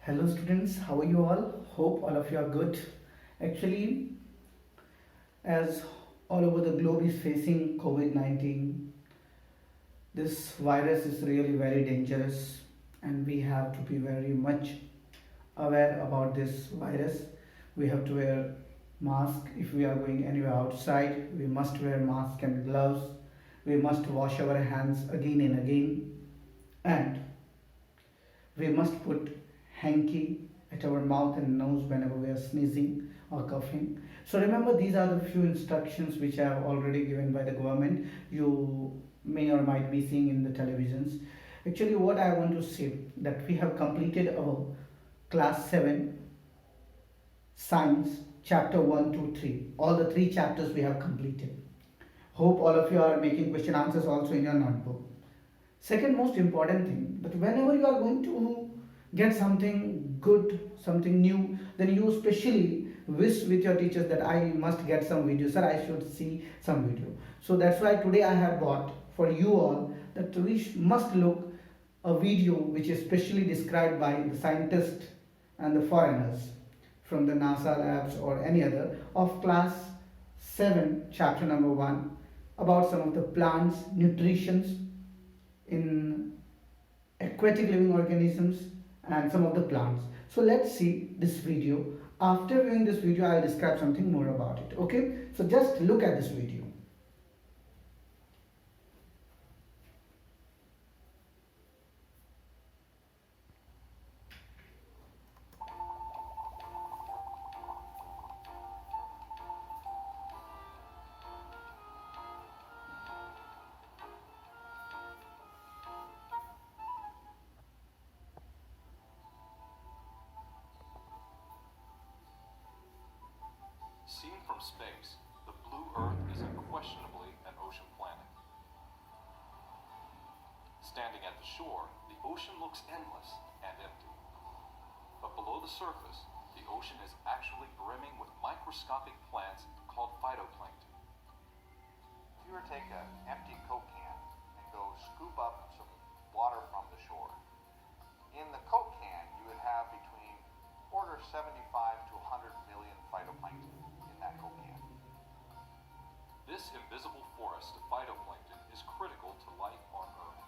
Hello students, how are you all? Hope all of you are good. Actually, as all over the globe is facing COVID-19, this virus is really very dangerous and we have to be very much aware about this virus. We have to wear mask if we are going anywhere outside. We must wear mask and gloves. We must wash our hands again and again, and we must put hanky at our mouth and nose whenever we are sneezing or coughing. So remember, these are the few instructions which I have already given by the government. You may or might be seeing in the televisions. Actually, what I want to say that we have completed our class 7 science chapter 1 to 3. All the three chapters we have completed. Hope all of you are making question answers also in your notebook. Second most important thing, that whenever you are going to get something good, something new, then you specially wish with your teachers that I must get some video, sir, I should see some video. So that's why today I have brought for you all that we must look a video which is specially described by the scientists and the foreigners from the NASA labs or any other of class 7 chapter number 1 about some of the plants, nutritions in aquatic living organisms and some of the plants. So let's see this video. After viewing this video, I'll describe something more about it. Okay, so just look at this video. Seen from space, the blue Earth is unquestionably an ocean planet. Standing at the shore, the ocean looks endless and empty. But below the surface, the ocean is actually brimming with microscopic plants called phytoplankton. If you were to take an empty Coke can and go scoop up some water from the shore, in the Coke can you would have between order 75 to 100 million phytoplankton in that Coke can. This invisible forest of phytoplankton is critical to life on Earth.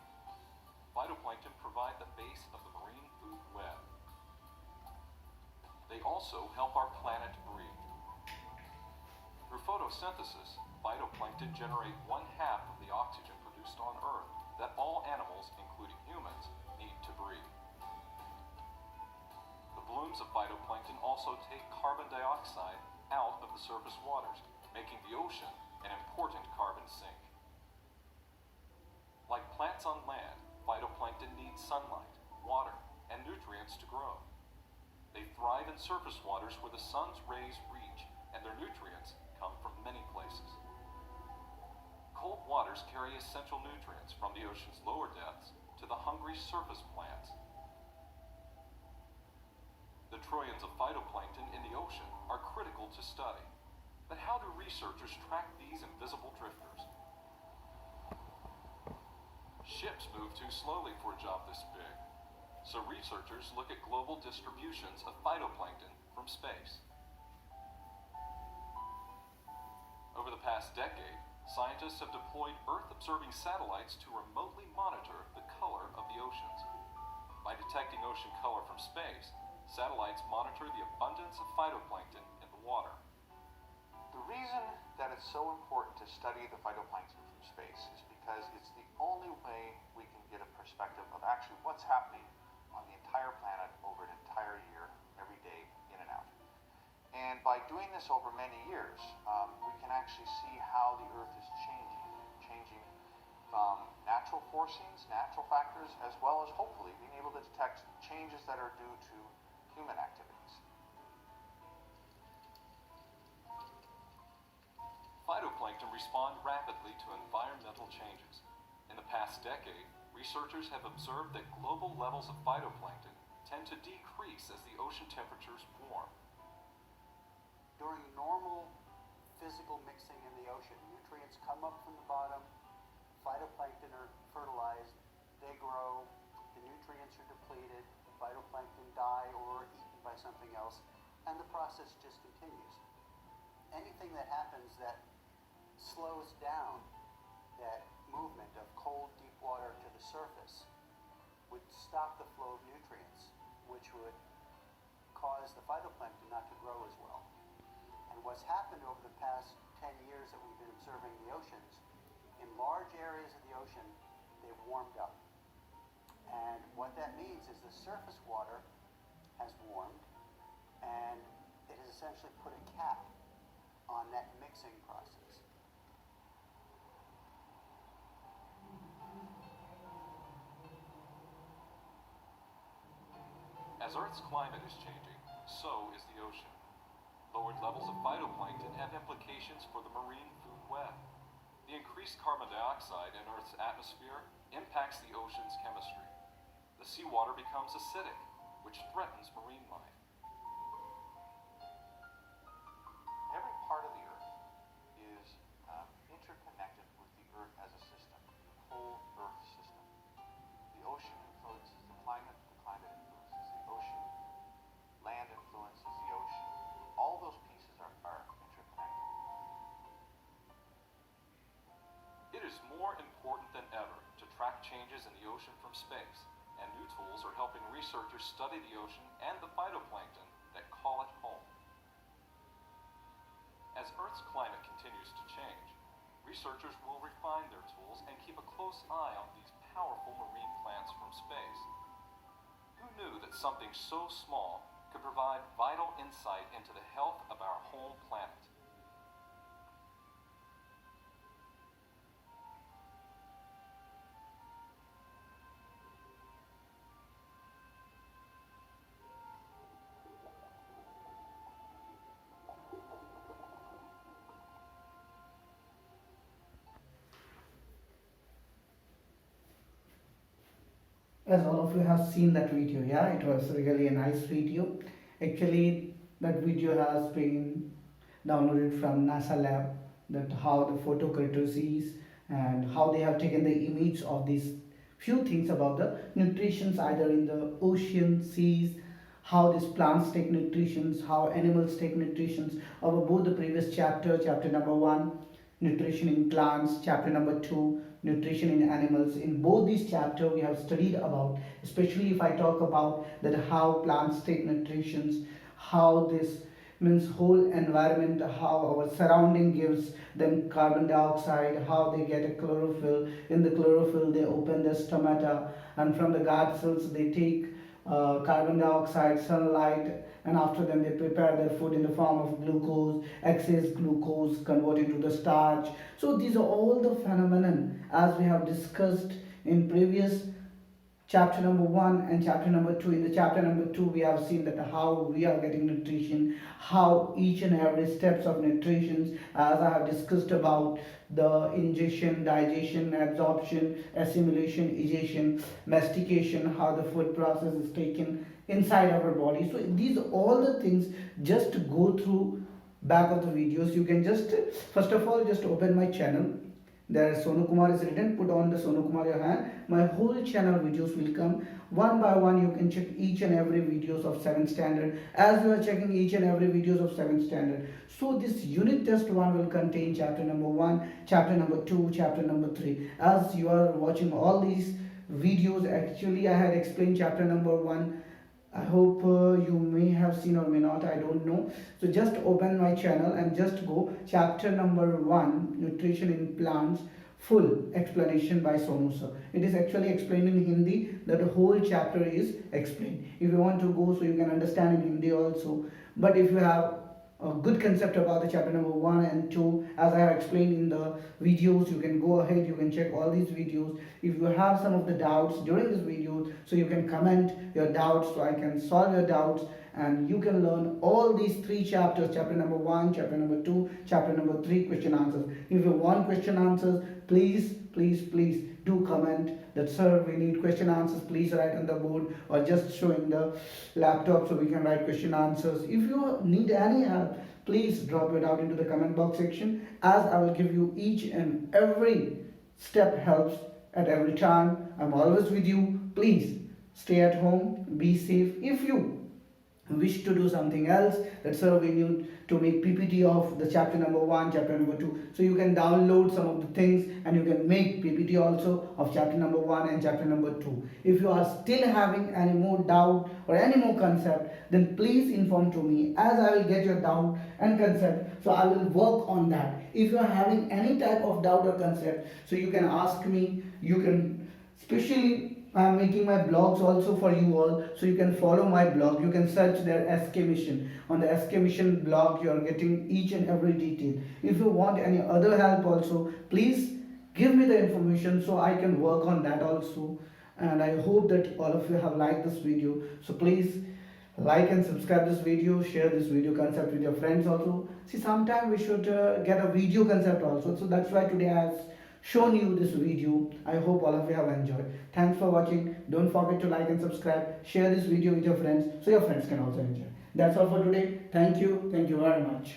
Phytoplankton provide the base of the marine food web. They also help our planet breathe. Through photosynthesis, phytoplankton generate 1/2 of the oxygen produced on Earth that all animals, including humans, need to breathe. The blooms of phytoplankton also take carbon dioxide out of the surface waters, making the ocean an important carbon sink. Like plants on land, phytoplankton needs sunlight, water, and nutrients to grow. They thrive in surface waters where the sun's rays reach, and their nutrients come from many places. Cold waters carry essential nutrients from the ocean's lower depths to the hungry surface plants. The trillions of phytoplankton in the ocean are critical to study. But how do researchers track these invisible drifters? Ships move too slowly for a job this big, so researchers look at global distributions of phytoplankton from space. Over the past decade, scientists have deployed Earth-observing satellites to remotely monitor the color of the oceans. By detecting ocean color from space, satellites monitor the abundance of phytoplankton in the water. The reason that it's so important to study the phytoplankton from space is because it's the only way we can get a perspective of actually what's happening on the entire planet over an entire year, every day, in and out. And by doing this over many years, we can actually see how the Earth is changing from natural forcings, natural factors, as well as hopefully being able to detect changes that are due to human activities. Phytoplankton respond rapidly to environmental changes. In the past decade, researchers have observed that global levels of phytoplankton tend to decrease as the ocean temperatures warm. During normal physical mixing in the ocean, nutrients come up from the bottom, phytoplankton are fertilized, they grow, the nutrients are depleted, phytoplankton die or are eaten by something else, and the process just continues. Anything that happens that slows down that movement of cold, deep water to the surface would stop the flow of nutrients, which would cause the phytoplankton not to grow as well. And what's happened over the past 10 years that we've been observing the oceans, in large areas of the ocean, they've warmed up. And what that means is the surface water has warmed, and it has essentially put a cap on that mixing process. As Earth's climate is changing, so is the ocean. Lowered levels of phytoplankton have implications for the marine food web. The increased carbon dioxide in Earth's atmosphere impacts the ocean's chemistry. The seawater becomes acidic, which threatens marine life. Every part of the Earth is interconnected with the Earth as a system, the whole Earth system. The ocean influences the climate influences the ocean, land influences the ocean. All those pieces are interconnected. It is more important than ever to track changes in the ocean from space, and new tools are helping researchers study the ocean and the phytoplankton that call it home. As Earth's climate continues to change, researchers will refine their tools and keep a close eye on these powerful marine plants from space. Who knew that something so small could provide vital insight into the health of our home planet? As all of you have seen that video, yeah, it was really a nice video. Actually, that video has been downloaded from NASA lab, that how the photocryptoses and how they have taken the image of these few things about the nutritions either in the ocean, seas, how these plants take nutritions, how animals take nutritions. Over both the previous chapter number 1, nutrition in plants, chapter number 2, nutrition in animals. In both these chapters we have studied about, especially if I talk about that how plants take nutritions, how this means whole environment, how our surrounding gives them carbon dioxide, how they get a chlorophyll. In the chlorophyll they open their stomata, and from the guard cells they take carbon dioxide, sunlight, and after them they prepare their food in the form of glucose, excess glucose converted to the starch. So these are all the phenomenon as we have discussed in previous chapter number 1 and chapter number 2. In the chapter number 2 we have seen that how we are getting nutrition, how each and every steps of nutrition, as I have discussed about the ingestion, digestion, absorption, assimilation, egestion, mastication, how the food process is taken inside our body. So these are all the things. Just to go through back of the videos, you can just first of all just open my channel. There Sonu Kumar is written, put on the Sonu Kumar your hand. My whole channel videos will come one by one. You can check each and every videos of 7th standard as you are checking each and every videos of 7th standard. So this unit test 1 will contain chapter number 1, chapter number 2, chapter number 3. As you are watching all these videos, actually I had explained chapter number 1. I hope you may have seen or may not, I don't know. So just open my channel and just go chapter number 1, nutrition in plants, full explanation by Sonu sir. It is actually explained in Hindi, that the whole chapter is explained. If you want to go so you can understand in Hindi also. But if you have a good concept about the chapter number 1 and 2, as I have explained in the videos, you can go ahead, you can check all these videos. If you have some of the doubts during this video, so you can comment your doubts so I can solve your doubts, and you can learn all these 3 chapters, chapter number 1, chapter number 2, chapter number 3, question answers. If you want question answers, please do comment that sir, we need question answers, please write on the board or just showing the laptop so we can write question answers. If you need any help, please drop it out into the comment box section, as I will give you each and every step helps at every time. I'm always with you. Please stay at home, be safe. If you wish to do something else, that's why we need to make PPT of the chapter number 1, chapter number 2, so you can download some of the things and you can make PPT also of chapter number 1 and chapter number 2. If you are still having any more doubt or any more concept, then please inform to me, as I will get your doubt and concept, so I will work on that. If you are having any type of doubt or concept, so you can ask me. You can, especially I am making my blogs also for you all, so you can follow my blog. You can search their SK Mission. On the SK Mission blog, you are getting each and every detail. If you want any other help also, please give me the information so I can work on that also. And I hope that all of you have liked this video. So please like and subscribe this video, share this video concept with your friends also. See, sometime we should get a video concept also. So that's why today I have shown you this video. I hope all of you have enjoyed. Thanks for watching. Don't forget to like and subscribe. Share this video with your friends so your friends can also enjoy. That's all for today. Thank you very much.